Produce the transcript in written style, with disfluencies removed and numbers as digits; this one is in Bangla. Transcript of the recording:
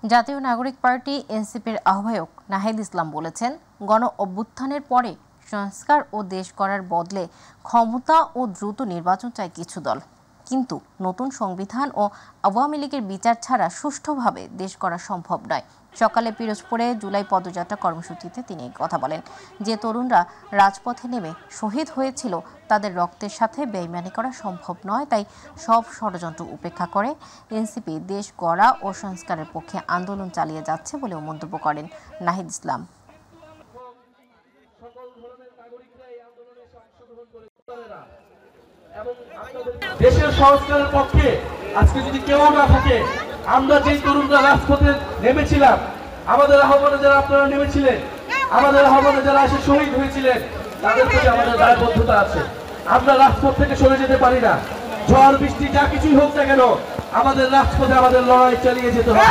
জাতীয় নাগরিক পার্টি এনসিপির আহ্বায়ক নাহিদ ইসলাম বলেছেন, গণ অভ্যুত্থানের পরে সংস্কার ও দেশ গড়ার বদলে ক্ষমতা ও দ্রুত নির্বাচন চায় কিছু দল। কিন্তু নতুন সংবিধান ও আওয়ামী লীগের বিচার ছাড়া সুষ্ঠুভাবে দেশ গড়া সম্ভব নয়। সকালে পিরোজপুরে জুলাই পদযাত্রা কর্মসূচিতে তিনি কথা বলেন। যে তরুণরা রাজপথে নেমে শহীদ হয়েছিল, তাদের রক্তের সাথে বেইমানি করা সম্ভব নয়। তাই সব ষড়যন্ত্র উপেক্ষা করে এনসিপি দেশ গড়া ও সংস্কারের পক্ষে আন্দোলন চালিয়ে যাচ্ছে বলেও মন্তব্য করেন নাহিদ ইসলাম। দেশের সংস্কারের পক্ষে আজকে যদি কেউ না থাকে, আমরা যে তরুণরা রাজপথে নেমেছিলাম, আমাদের আহ্বানে যারা আপনারা নেমেছিলেন, আমাদের আহ্বানে যারা এসে শহীদ হয়েছিলেন, তাদের প্রতি আমাদের দায়বদ্ধতা আছে। আমরা রাজপথ থেকে সরে যেতে পারি না। ঝড় বৃষ্টি যা কিছুই হোক না কেন, আমাদের রাজপথে আমাদের লড়াই চালিয়ে যেতে হবে।